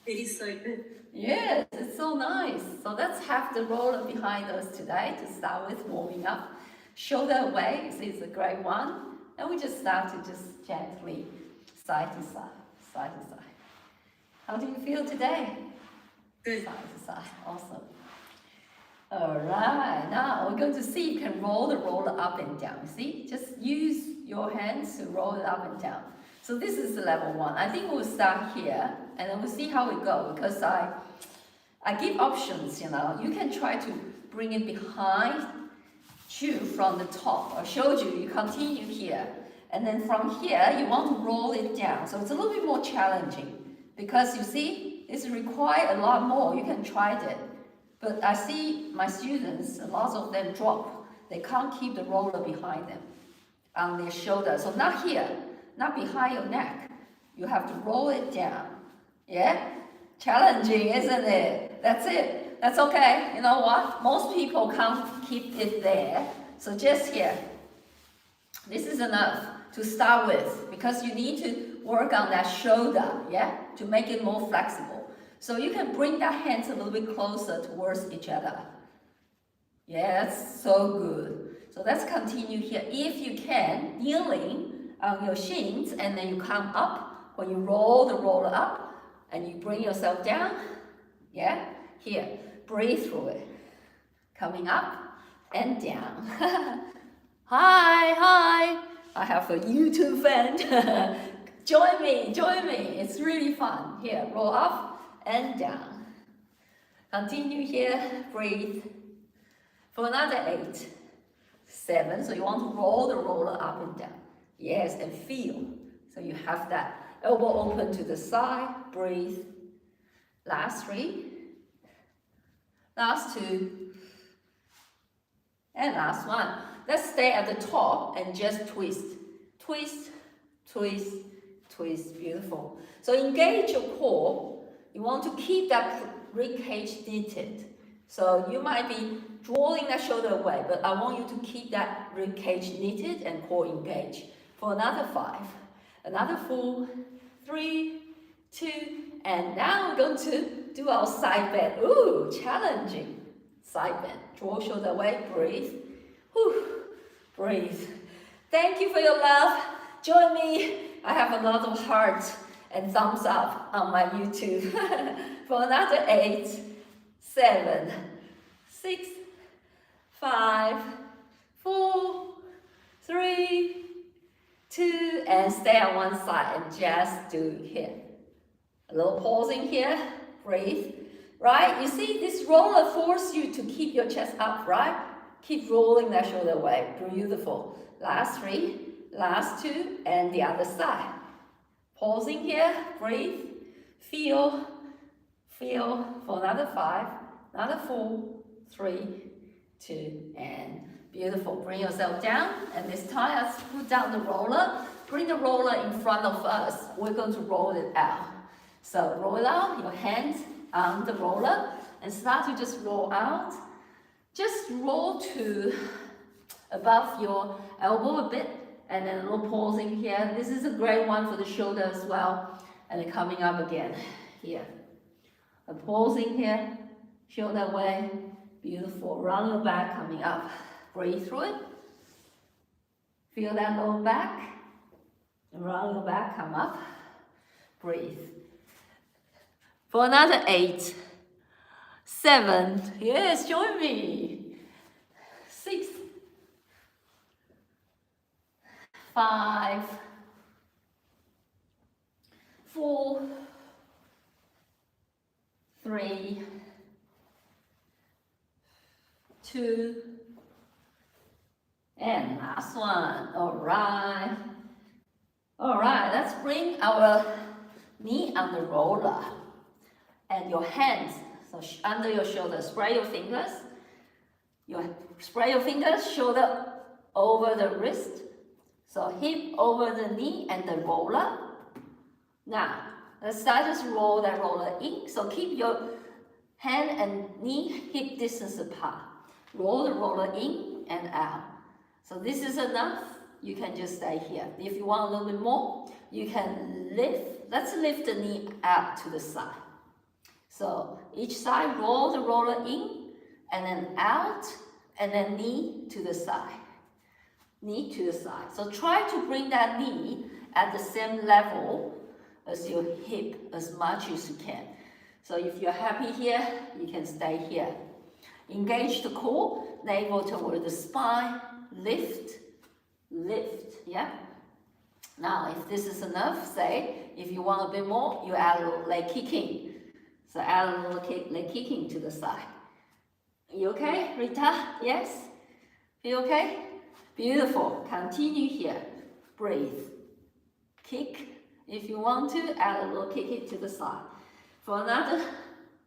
It is so good. Yes, it's so nice. So let's have the roller behind us today to start with warming up. Shoulder away is a great one. And we just start to just gently side to side, side to side. How do you feel today? Good. Side to side, awesome. All right, now we're going to see you can roll the roller up and down. See, just use your hands to roll it up and down. So this is the level 1. I think we'll start here and then we'll see how we go because I give options, you know. You can try to bring it behind you from the top. I showed you, you continue here. And then from here, you want to roll it down. So it's a little bit more challenging because you see, it's required a lot more. You can try it. But I see my students, lots of them drop. They can't keep the roller behind them on their shoulder. So not here, not behind your neck. You have to roll it down. Yeah? Challenging, isn't it? That's it. That's okay. You know what? Most people can't keep it there. So just here. This is enough to start with because you need to work on that shoulder, yeah? To make it more flexible. So you can bring that hands a little bit closer towards each other. Yeah, that's so good. So let's continue here. If you can, kneeling on your shins and then you come up. When you roll the roller up and you bring yourself down. Yeah, here, breathe through it. Coming up and down. Hi. I have a YouTube fan. Join me. It's really fun. Here, roll up and down. Continue here, breathe. For another 8, 7, so you want to roll the roller up and down. Yes, and feel. So you have that elbow open to the side, breathe. Last 3, last 2, and last 1. Let's stay at the top and just twist. Twist, twist, twist, beautiful. So engage your core. You want to keep that rib cage knitted. So you might be drawing that shoulder away, but I want you to keep that rib cage knitted and core engaged. For another 5, another 4, 3, 2, and now we're going to do our side bend. Ooh, challenging. Side bend. Draw shoulder away, breathe. Whew, breathe. Thank you for your love. Join me. I have a lot of hearts and thumbs up on my YouTube. For another 8, 7, 6, 5, 4, 3, 2, and stay on one side and just do here. A little pausing here, breathe. Right? You see, this roller forces you to keep your chest up, right? Keep rolling that shoulder away. Beautiful. Last 3, last 2, and the other side. Pausing here, breathe, feel, for another 5, another 4, 3, 2, and beautiful. Bring yourself down, and this time let's put down the roller. Bring the roller in front of us. We're going to roll it out. So roll out, your hands on the roller, and start to just roll out. Just roll to above your elbow a bit. And then a little pausing here. This is a great one for the shoulder as well. And then coming up again here. A pausing here, shoulder away. Beautiful. Round your back coming up. Breathe through it. Feel that lower back. And round your back, come up. Breathe. For another 8, 7. Yes, join me. 6. 5, 4, 3, 2, and last one. All right, let's bring our knee on the roller and your hands so under your shoulder. Spread your fingers. Spread your fingers, shoulder over the wrist. So hip over the knee and the roller. Now, let's start just roll that roller in. So keep your hand and knee hip distance apart. Roll the roller in and out. So this is enough. You can just stay here. If you want a little bit more, you can lift. Let's lift the knee out to the side. So each side, roll the roller in, and then out, and then knee to the side. Knee to the side. So try to bring that knee at the same level as your hip as much as you can. So if you're happy here, you can stay here. Engage the core, navel toward the spine, lift, lift, yeah? Now, if this is enough, say, if you want a bit more, you add a little leg kicking. So add a little leg kicking to the side. You okay, Rita? Yes? Feel okay? Beautiful. Continue here. Breathe. Kick. If you want to, add a little kick it to the side. For another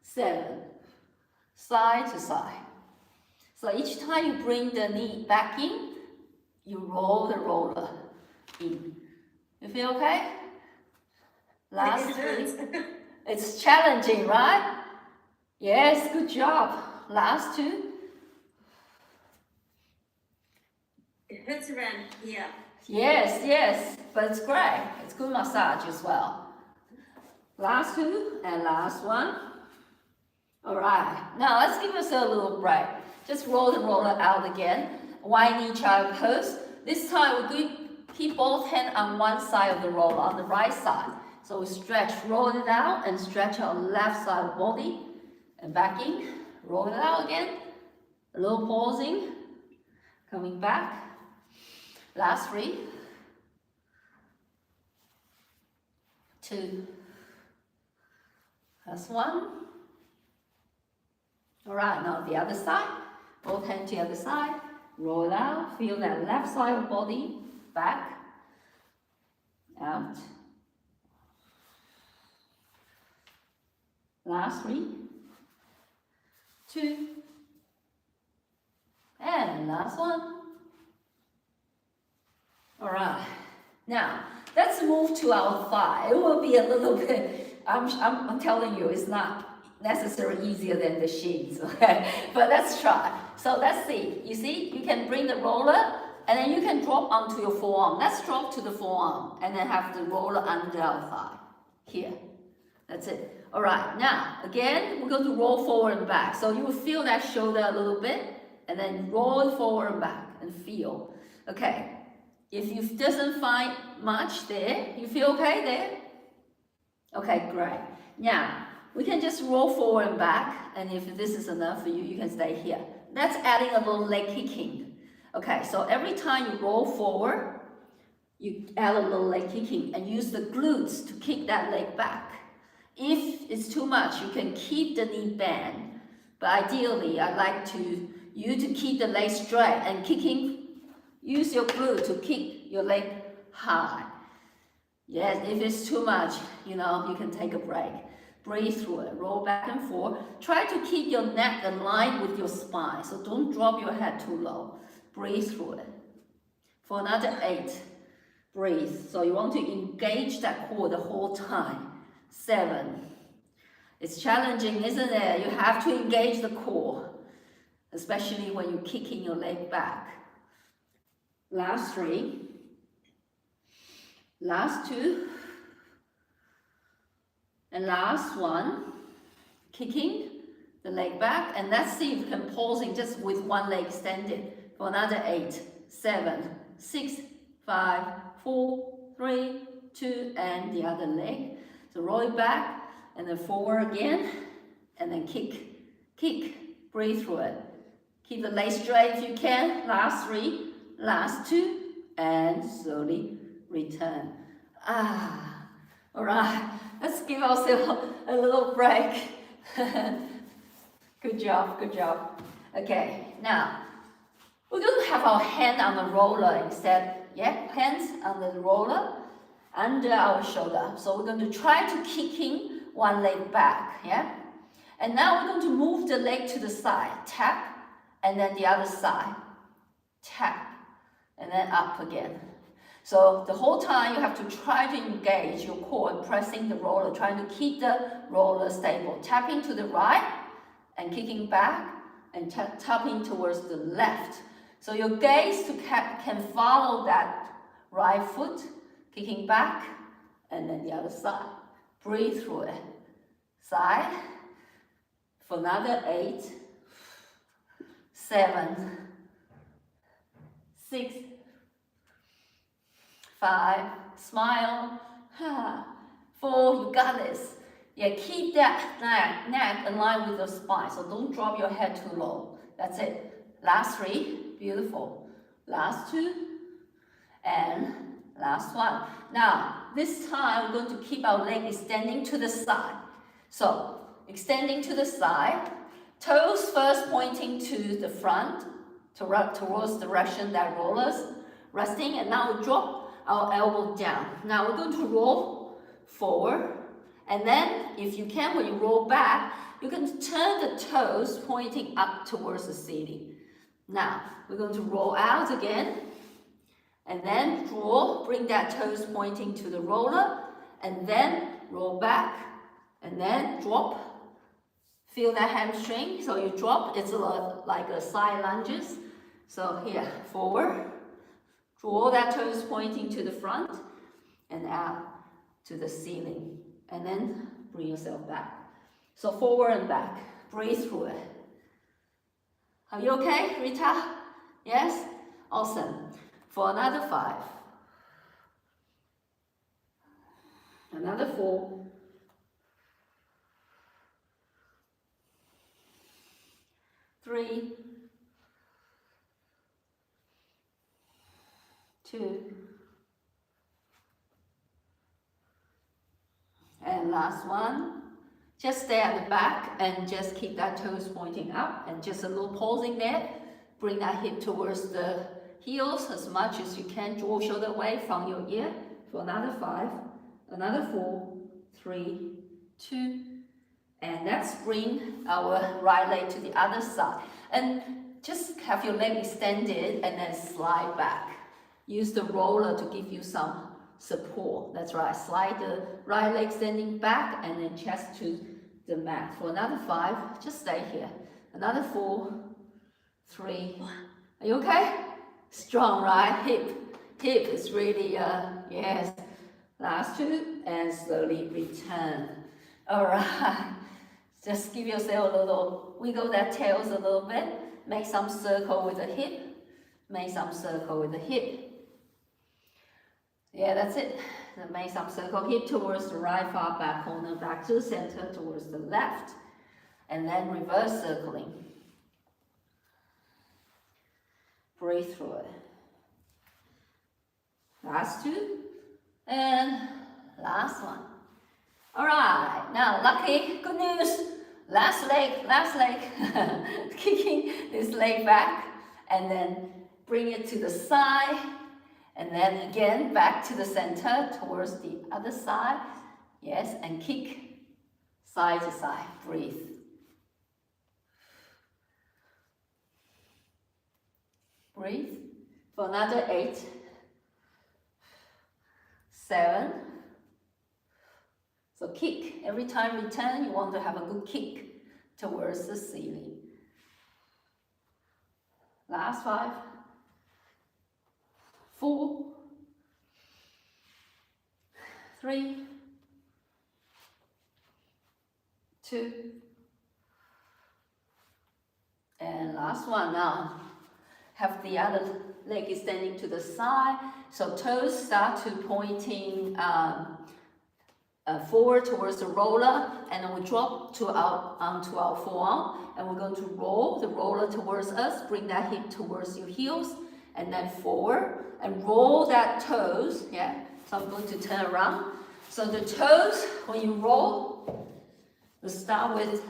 7. Side to side. So each time you bring the knee back in, you roll the roller in. You feel okay? Last 3. It's challenging, right? Yes, good job. Last 2. It hurts around here. Yes, yes, but it's great. It's good massage as well. Last 2 and last 1. All right, now let's give ourselves a little break. Just roll the roller out again. Wide knee child pose. This time we keep both hands on one side of the roller, on the right side. So we stretch, roll it out, and stretch our left side of the body. And back in, roll it out again. A little pausing, coming back. Last 3. 2. Last 1. All right, now the other side. Both hands to the other side. Roll it out. Feel that left side of the body. Back. Out. Last 3. 2. And last 1. All right. Now, let's move to our thigh. It will be a little bit, I'm telling you, it's not necessarily easier than the shins, okay? But let's try. So let's see. You see, you can bring the roller, and then you can drop onto your forearm. Let's drop to the forearm, and then have the roller under our thigh. Here. That's it. All right. Now, again, we're going to roll forward and back. So you will feel that shoulder a little bit, and then roll forward and back, and feel. Okay. If you doesn't find much there, you feel okay there? Okay, great. Now, we can just roll forward and back, and if this is enough for you, you can stay here. That's adding a little leg kicking. Okay, so every time you roll forward, you add a little leg kicking and use the glutes to kick that leg back. If it's too much, you can keep the knee bent, but ideally, I'd like you to keep the leg straight and kicking. Use your glute to kick your leg high. Yes, if it's too much, you can take a break. Breathe through it, roll back and forth. Try to keep your neck aligned with your spine, so don't drop your head too low. Breathe through it. For another 8, breathe. So you want to engage that core the whole time. 7. It's challenging, isn't it? You have to engage the core, especially when you're kicking your leg back. Last 3. Last 2. And last 1. Kicking the leg back. And let's see if you can pausing just with one leg extended. For another 8, 7, 6, 5, 4, 3, 2, and the other leg. So roll it back, and then forward again, and then kick, kick, breathe through it. Keep the leg straight if you can. Last 3. Last 2, and slowly return. All right, let's give ourselves a little break. Good job, good job. Okay, now, we're going to have our hand on the roller instead. Yeah, hands on the roller, under our shoulder. So we're going to try to kicking one leg back, yeah? And now we're going to move the leg to the side, tap, and then the other side, tap. And then up again. So the whole time you have to try to engage your core and pressing the roller, trying to keep the roller stable. Tapping to the right and kicking back and tapping towards the left. So your gaze can follow that right foot, kicking back, and then the other side. Breathe through it. Side, For another 8, 7, 6, 5, smile, 4, you got this. Yeah, keep that neck in line with your spine, so don't drop your head too low. That's it. Last 3, beautiful. Last 2, and last 1. Now, this time we're going to keep our leg extending to the side. So, extending to the side, toes first pointing to the front, towards the direction that rollers resting, and now we drop our elbow down. Now we're going to roll forward, and then if you can, when you roll back, you can turn the toes pointing up towards the ceiling. Now we're going to roll out again, and then draw, bring that toes pointing to the roller, and then roll back, and then drop. Feel that hamstring, so you drop, it's like a side lunges. So here, forward, draw that toes pointing to the front, and out to the ceiling. And then bring yourself back. So forward and back, breathe through it. Are you okay, Rita? Yes? Awesome. For another 5. Another 4. 3, 2, and last 1. Just stay at the back and just keep that toes pointing up, and just a little pausing there. Bring that hip towards the heels as much as you can. Draw shoulder away from your ear. For another 5, another 4, 3, 2, and let's bring our right leg to the other side. And just have your leg extended and then slide back. Use the roller to give you some support. That's right. Slide the right leg extending back and then chest to the mat. For another 5, just stay here. Another 4, 3. Are you okay? Strong, right? Hip is really, yes. Last 2, and slowly return. All right. Just give yourself a little, wiggle that tails a little bit. Make some circle with the hip. Make some circle with the hip. Yeah, that's it. Then make some circle, hip towards the right, far back corner, back to the center, towards the left. And then reverse circling. Breathe through it. Last 2. And last 1. All right, now lucky, good news. Last leg. Kicking this leg back, and then bring it to the side, and then again back to the center towards the other side. Yes, and kick side to side. Breathe. Breathe for another 8, 7. So kick. Every time you turn, you want to have a good kick towards the ceiling. Last 5, 4, 3, 2, and last 1. Now, have the other leg extending to the side. So toes start to pointing forward towards the roller, and then we drop to onto our forearm, and we're going to roll the roller towards us. Bring that hip towards your heels, and then forward, and roll that toes. Yeah, so I'm going to turn around. So the toes, when you roll, we start with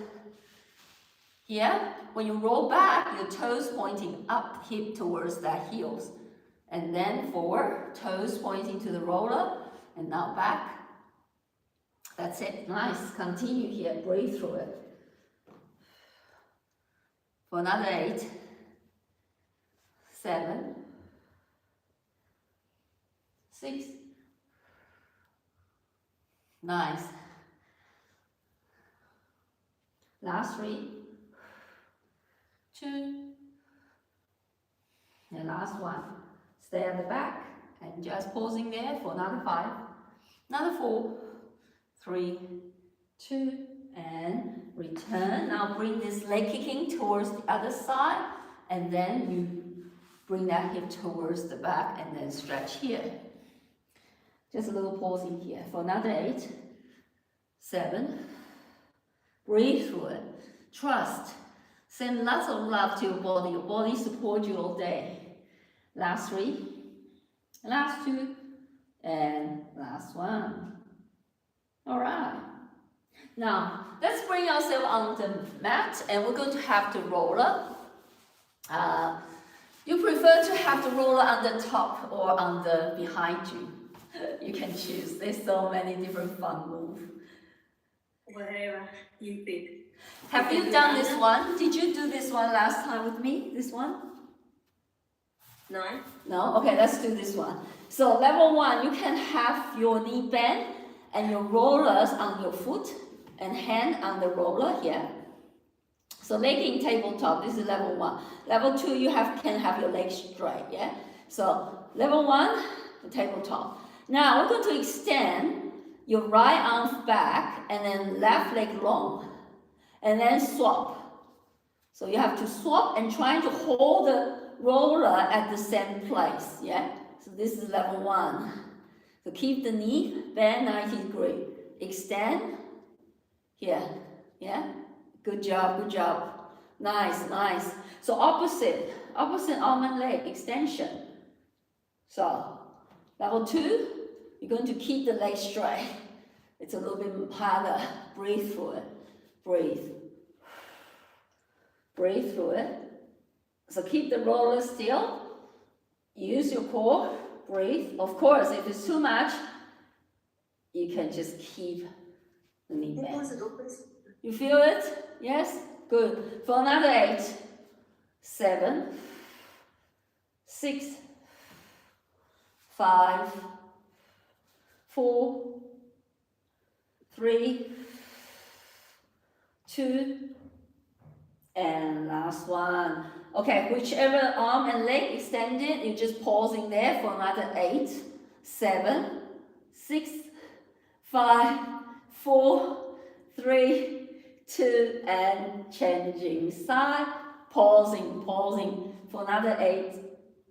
here. When you roll back, your toes pointing up, hip towards that heels, and then forward, toes pointing to the roller, and now back. That's it. Nice. Continue here. Breathe through it. For another 8, 7, 6. Nice. Last 3, 2, and last 1. Stay at the back and just pausing there for another 5, another 4, 3, 2, and return. Now bring this leg kicking towards the other side, and then you bring that hip towards the back and then stretch here. Just a little pause in here for another 8, 7. Breathe through it. Trust. Send lots of love to your body. Your body supports you all day. Last 3, last 2, and last 1. All right. Now, let's bring ourselves on the mat, and we're going to have the roller. You prefer to have the roller on the top or on the behind you. You can choose. There's so many different fun moves. Whatever you think. Have you done this one? Did you do this one last time with me? This one? No? No? Okay, let's do this one. So level 1, you can have your knee bend and your rollers on your foot and hand on the roller here. So legging tabletop, this is level 1. Level 2, you can have your legs straight, yeah? So level 1, the tabletop. Now we're going to extend your right arm back and then left leg long. And then swap. So you have to swap and try to hold the roller at the same place, yeah? So this is level 1. So keep the knee, bend 90 degrees. Extend, here, yeah? Good job, good job. Nice, nice. So opposite arm and leg extension. So level 2, you're going to keep the leg straight. It's a little bit harder. Breathe through it. Breathe. Breathe through it. So keep the roller still. Use your core. Breathe. Of course, if it's too much, you can just keep the knee bent. You feel it? Yes? Good. For another 8, 7, 6, 5, 4, 3, 2, and last one. Okay, whichever arm and leg extended, you just pausing there for another 8, 7, 6, 5, 4, 3, 2, and changing side. Pausing for another 8,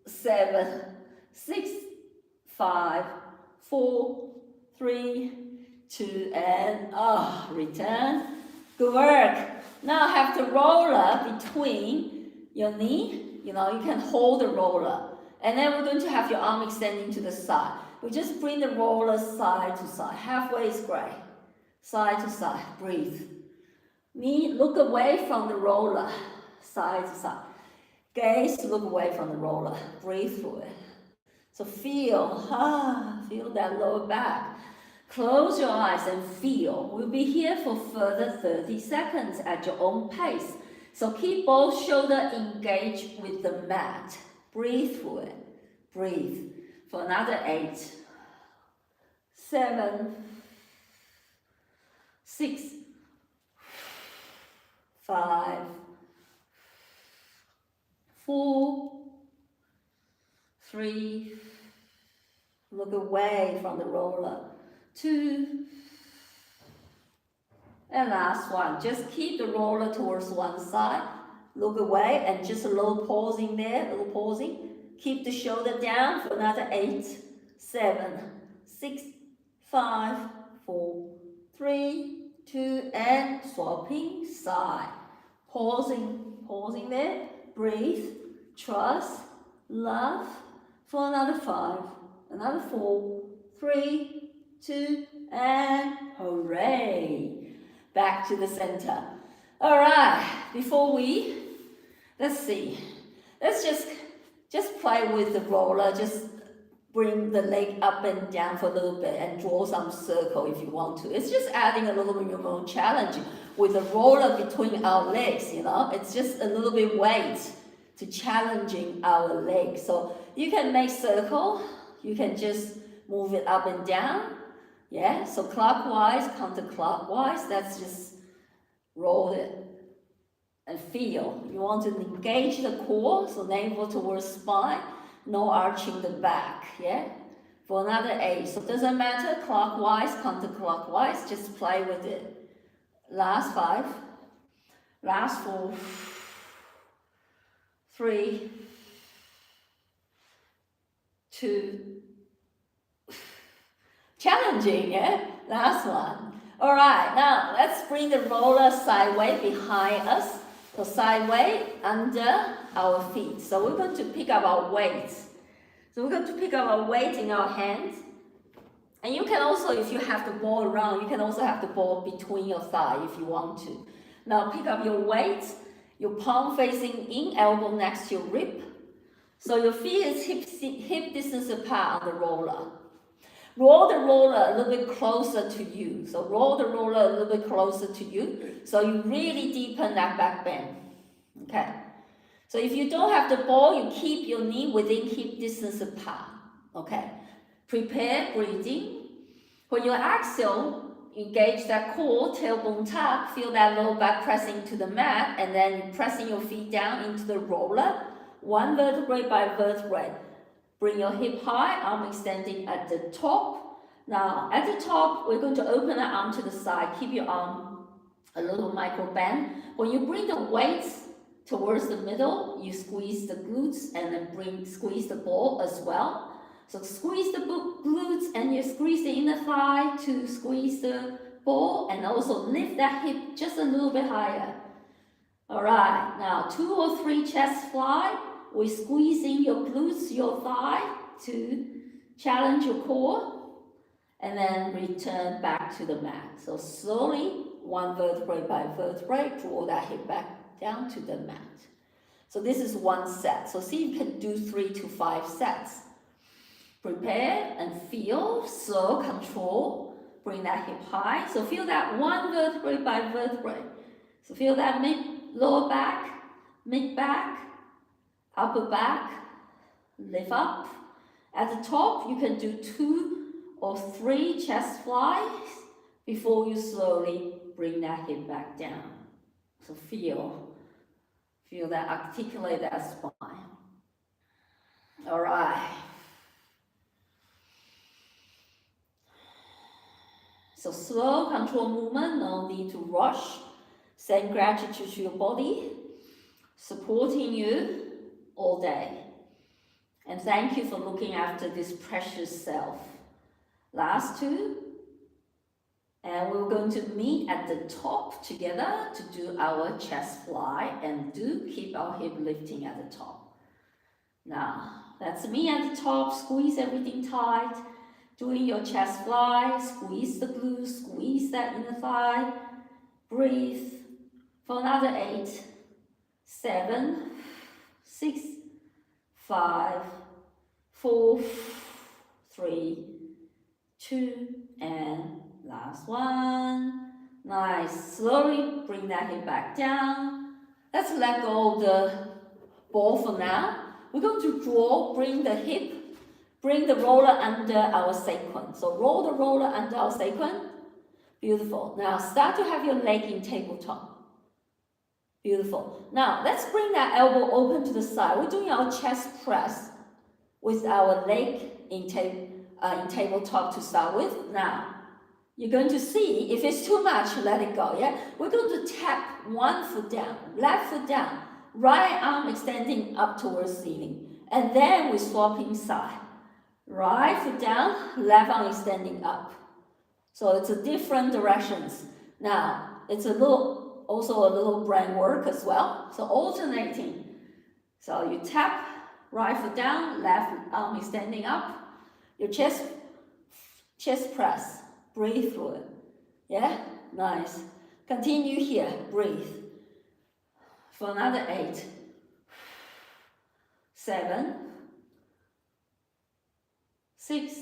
7, 6, 5, 4, 3, 2, and return. Good work. Now have the roller between your knee. You can hold the roller. And then we're going to have your arm extending to the side. We just bring the roller side to side. Halfway is great. Side to side. Breathe. Knee, look away from the roller. Side to side. Gaze, look away from the roller. Breathe through it. So feel that lower back. Close your eyes and feel. We'll be here for further 30 seconds at your own pace. So keep both shoulders engaged with the mat. Breathe through it. Breathe. For another 8, 7, 6, 5, 4, 3, look away from the roller, 2, and last one. Just keep the roller towards one side, look away, and just a little pausing there, a little pausing. Keep the shoulder down for another 8, 7, 6, 5, 4, 3, 2, and swapping side. Pausing there, breathe, trust, love, for another 5, another 4, 3, 2, and hooray! Back to the center. All right, let's see. Let's just play with the roller. Just bring the leg up and down for a little bit and draw some circle if you want to. It's just adding a little bit more challenge with the roller between our legs, It's just a little bit weight to challenging our legs. So you can make circle. You can just move it up and down. Yeah, so clockwise, counterclockwise. That's just roll it and feel. You want to engage the core, so navel towards spine, no arching the back, yeah? For another 8, so it doesn't matter, clockwise, counterclockwise, just play with it. last 5, last 4, 3, 2, challenging, yeah? Last one. All right, now let's bring the roller sideways behind us. So sideways under our feet. So we're going to pick up our weights. So we're going to pick up our weight in our hands. And you can also, if you have the ball around, you can also have the ball between your thigh if you want to. Now pick up your weight, your palm facing in, elbow next to your rib. So your feet is hip distance apart on the roller. Roll the roller a little bit closer to you. So roll the roller a little bit closer to you. So you really deepen that back bend. Okay. So if you don't have the ball, you keep your knee within hip distance apart. Okay. Prepare breathing. When you exhale, engage that core, tailbone tuck, feel that low back pressing to the mat, and then you're pressing your feet down into the roller, one vertebrae by vertebrae. Bring your hip high, arm extending at the top. Now, at the top, we're going to open the arm to the side. Keep your arm a little micro bend. When you bring the weights towards the middle, you squeeze the glutes and then squeeze the ball as well. So squeeze the glutes and you squeeze the inner thigh to squeeze the ball, and also lift that hip just a little bit higher. All right, now 2 or 3 chest fly. We squeeze in your glutes, your thigh to challenge your core, and then return back to the mat. So slowly, one vertebrae by vertebrae, draw that hip back down to the mat. So this is one set. So see if you can do 3 to 5 sets. Prepare and feel, slow control, bring that hip high. So feel that one vertebrae by vertebrae. So feel that lower back, mid back, upper back, lift up. At the top, you can do 2 or 3 chest flies before you slowly bring that hip back down. So feel that, articulate that spine. All right. So slow, controlled movement, no need to rush. Send gratitude to your body, supporting you all day. And thank you for looking after this precious self. Last 2. And we're going to meet at the top together to do our chest fly, and do keep our hip lifting at the top. Now, that's me at the top, squeeze everything tight. Doing your chest fly, squeeze the glutes, squeeze that inner thigh. Breathe for another 8, 7, 6, 5, 4, 3, 2, and last one. Nice. Slowly bring that hip back down. Let's let go of the ball for now. We're going to bring the hip, bring the roller under our sacrum. So roll the roller under our sacrum. Beautiful. Now start to have your leg in tabletop. Beautiful. Now let's bring that elbow open to the side. We're doing our chest press with our leg in tabletop to start with. Now you're going to see if it's too much, let it go. Yeah, we're going to tap one foot down, left foot down, right arm extending up towards ceiling, and then we swap inside. Right foot down, left arm extending up. So it's a different directions. Now it's also a little brain work as well. So alternating. So you tap, right foot down, left arm extending up. Your chest press. Breathe through it. Yeah? Nice. Continue here. Breathe. For another 8, 7, 6,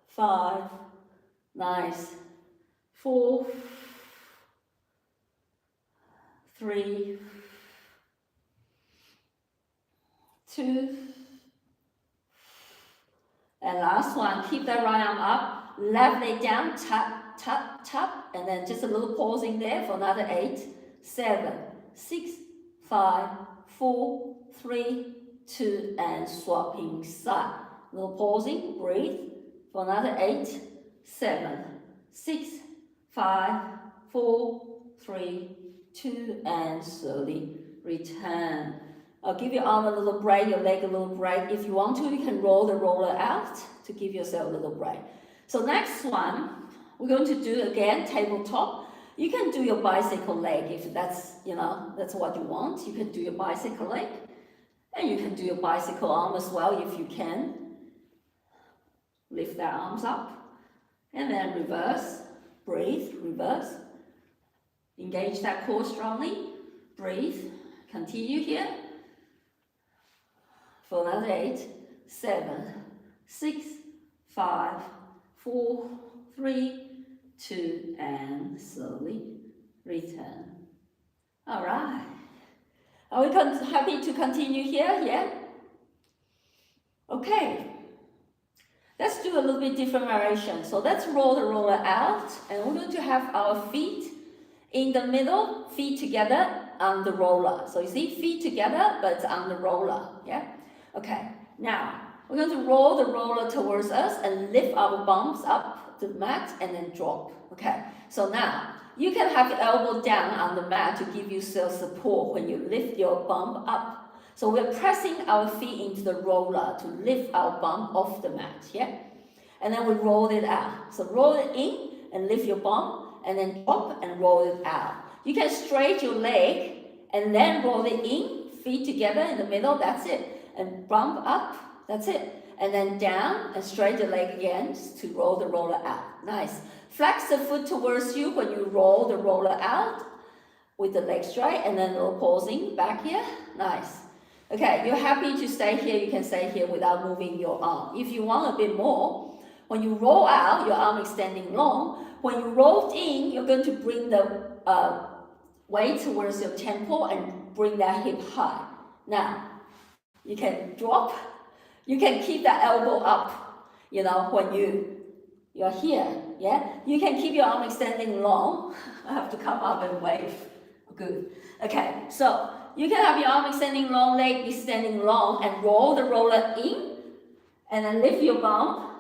5, nice, 4, 3, 2, and last one. Keep that right arm up, left leg down, tap, tap, tap, and then just a little pausing there for another 8, 7, 6, 5, 4, 3, 2, and swapping side. Little pausing, breathe for another 8, 7, 6, 5, 4, 3, 2, and slowly return. I'll give your arm a little break, your leg a little break. If you want to, you can roll the roller out to give yourself a little break. So next one, we're going to do again tabletop. You can do your bicycle leg if that's, that's what you want. You can do your bicycle leg. And you can do your bicycle arm as well if you can. Lift the arms up. And then reverse. Breathe, reverse. Engage that core strongly. Breathe. Continue here. For another 8, 7, 6, 5, 4, 3, 2, and slowly return. All right. Are we happy to continue here? Yeah? Okay. Let's do a little bit different variation. So let's roll the roller out, and we're going to have our feet in the middle, feet together on the roller. So you see, feet together, but it's on the roller. Yeah? Okay. Now, we're going to roll the roller towards us and lift our bums up the mat and then drop. Okay. So now, you can have your elbow down on the mat to give yourself support when you lift your bum up. So we're pressing our feet into the roller to lift our bum off the mat, yeah? And then we roll it out. So roll it in and lift your bum, and then drop and roll it out. You can straight your leg and then roll it in, feet together in the middle, that's it. And bump up, that's it. And then down and straight the leg again to roll the roller out. Nice. Flex the foot towards you when you roll the roller out with the leg straight, and then a little pausing back here. Nice. Okay, you're happy to stay here, you can stay here without moving your arm. If you want a bit more, when you roll out, your arm extending long. When you roll in, you're going to bring the weight towards your temple and bring that hip high. Now, you can drop. You can keep that elbow up, when you're here, yeah? You can keep your arm extending long. I have to come up and wave. Good. Okay, so you can have your arm extending long, leg extending long, and roll the roller in, and then lift your bum,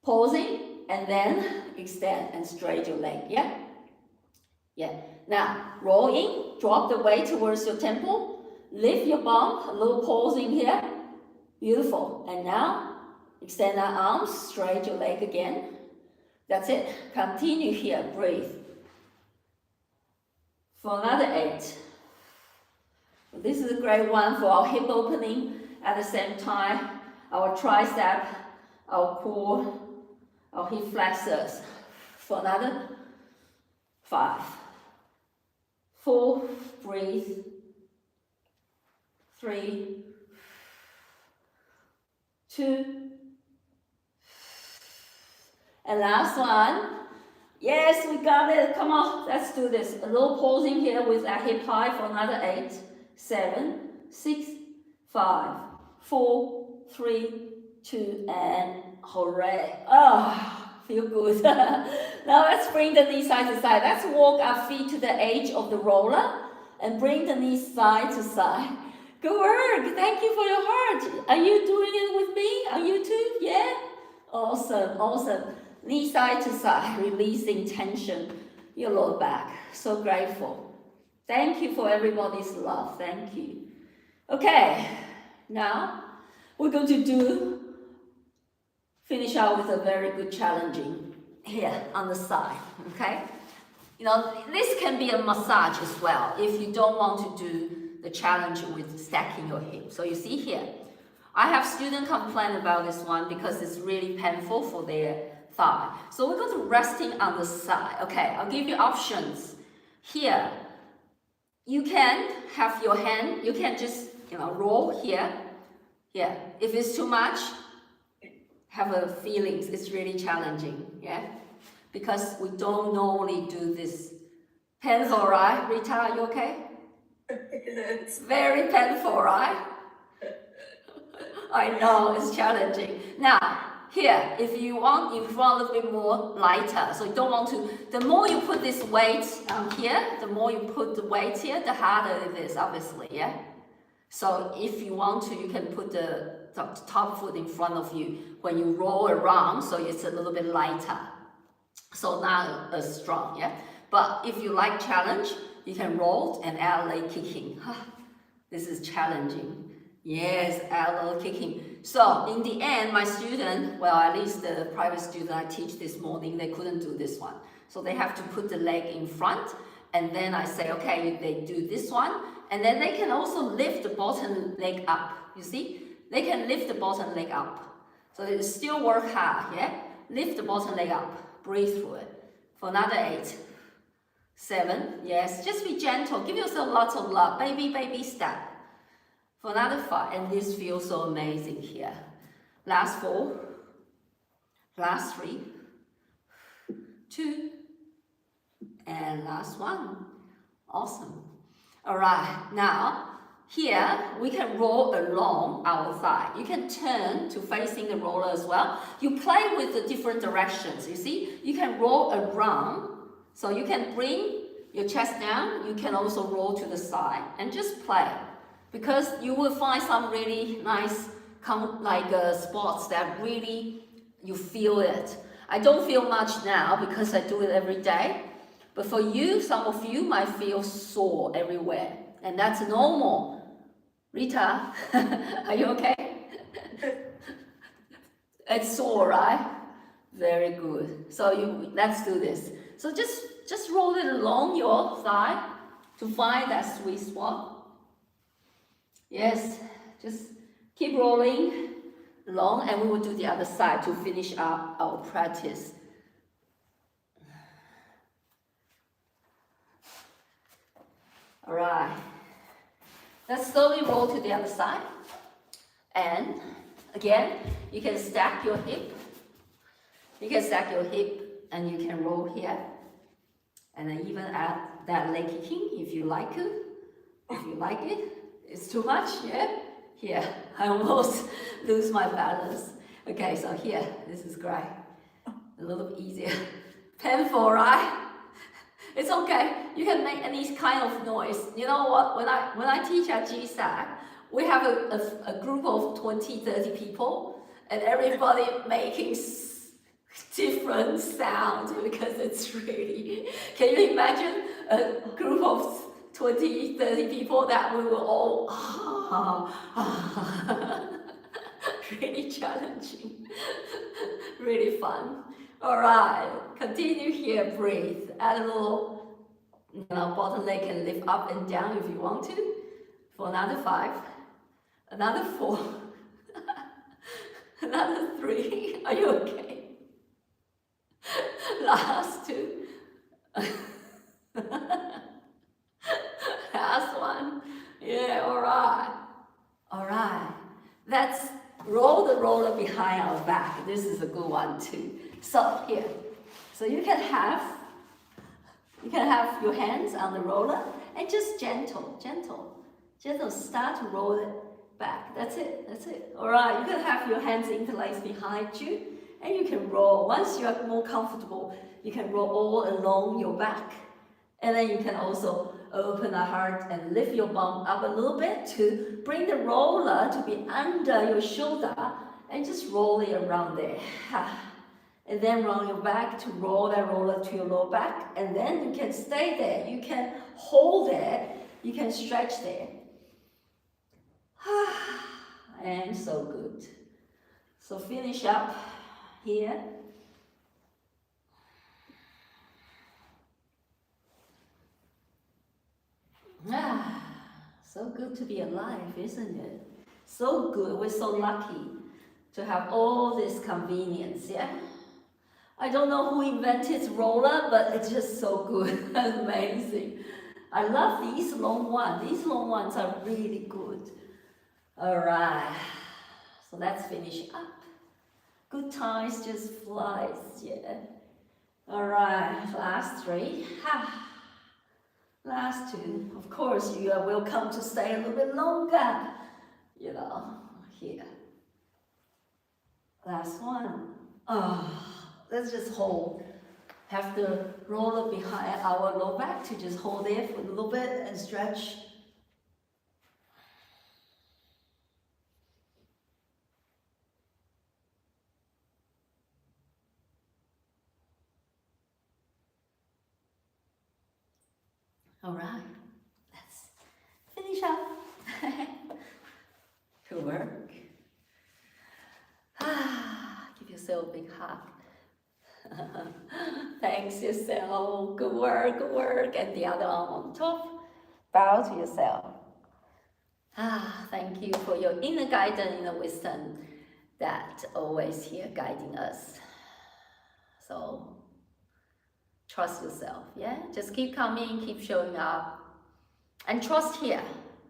pausing, and then extend and straight your leg, yeah? Yeah. Now, roll in, drop the weight towards your temple, lift your bum, a little pausing here. Beautiful. And now, extend our arms, straight your leg again. That's it. Continue here. Breathe. For another 8. This is a great one for our hip opening. At the same time, our tricep, our core, our hip flexors. For another 5. 4. Breathe. 3. 2. And last one. Yes, we got it. Come on, let's do this. A little pausing here with our hip high for another 8, 7, 6, 5, 4, 3, 2, and hooray. Oh, feel good. Now let's bring the knee side to side. Let's walk our feet to the edge of the roller and bring the knees side to side. Good work. Thank you for your heart. Are you doing it with me on YouTube? Yeah? Awesome, awesome. Knee side to side, releasing tension, your lower back. So grateful. Thank you for everybody's love. Thank you. Okay, now we're going to finish out with a very good challenging here on the side, okay? This can be a massage as well if you don't want to do the challenge with stacking your hips. So you see here, I have students complain about this one because it's really painful for their thigh. So we're going to resting on the side. Okay, I'll give you options. Here, you can have your hand, you can just, roll here. Yeah, if it's too much, have a feelings, it's really challenging, yeah? Because we don't normally do this. Painful, right? Rita, are you okay? It's very painful, right? I know, it's challenging. Now, here, if you want a little bit more lighter, so you don't want to, the more you put this weight here, the more you put the weight here, the harder it is, obviously, yeah? So if you want to, you can put the top foot in front of you when you roll around, so it's a little bit lighter. So not as strong, yeah? But if you like challenge, you can roll and add leg kicking. This is challenging. Yes, add leg kicking. So in the end, my student, well, at least the private student I teach this morning, they couldn't do this one. So they have to put the leg in front, and then I say, okay, they do this one, and then they can also lift the bottom leg up. You see? They can lift the bottom leg up. So they still work hard, yeah? Lift the bottom leg up. Breathe through it. For another 8, 7, yes, just be gentle. Give yourself lots of love. Baby step. For another 5, and this feels so amazing here. Last 4, last 3, 2, and last 1. Awesome. All right, now here we can roll along our thigh. You can turn to facing the roller as well. You play with the different directions. You see, you can roll around. So you can bring your chest down. You can also roll to the side and just play, because you will find some really nice spots that really you feel it. I don't feel much now because I do it every day. But for you, some of you might feel sore everywhere, and that's normal. Rita, are you okay? It's sore, right? Very good. So let's do this. So just roll it along your thigh to find that sweet spot. Yes, just keep rolling along, and we will do the other side to finish up our practice. All right, let's slowly roll to the other side. And again, you can stack your hip. You can stack your hip and you can roll here. And then even add that leg kicking if you like it. If you like it, it's too much, yeah? Here, I almost lose my balance. Okay, so here, this is great. A little bit easier. Painful, right? It's okay. You can make any kind of noise. You know what? When I teach at GSAC, we have a group of 20, 30 people, and everybody making different sounds because it's really. Can you imagine a group of 20, 30 people that we will all really challenging, really fun. All right, continue here, breathe. Add a little, bottom leg can lift up and down if you want to. For another 5, another 4, another 3. Are you okay? Last 2. Last 1. Yeah, all right. All right. Let's roll the roller behind our back. This is a good one too. So here, so you can have your hands on the roller and just gentle start to roll it back. That's it. All right, you can have your hands interlaced behind you and you can roll. Once you are more comfortable, you can roll all along your back. And then you can also open the heart and lift your bum up a little bit to bring the roller to be under your shoulder and just roll it around there. And then roll your back to roll that roller to your lower back, and then you can stay there, you can hold there, you can stretch there. And so good. So finish up here. So good to be alive, isn't it? So good, we're so lucky to have all this convenience, yeah? I don't know who invented roller, but it's just so good, amazing. I love these long ones. These long ones are really good. All right, so let's finish up. Good times just flies, yeah. All right, last 3. Last 2. Of course, you are welcome to stay a little bit longer. Here. Last 1. Let's just hold. Have the roller behind our lower back to just hold there for a little bit and stretch. All right, let's finish up. Good work. Give yourself a big hug. Thanks yourself. Good work, good work. And the other arm on top. Bow to yourself. Thank you for your inner guidance, inner wisdom that always here guiding us. So trust yourself, yeah? Just keep coming, keep showing up. And trust here.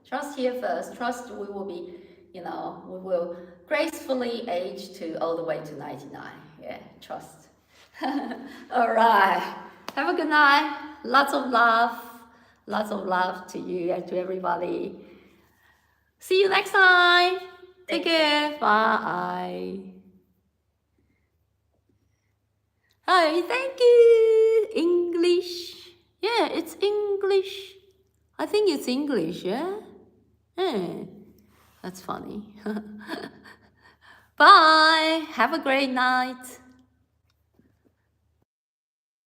Trust here first. Trust we will be, we will gracefully age to all the way to 99. Yeah, trust. All right. Have a good night. Lots of love. Lots of love to you and to everybody. See you next time. Take care. Bye. Hi, thank you. English. Yeah, it's English. I think it's English, yeah? Yeah. That's funny. Bye. Have a great night.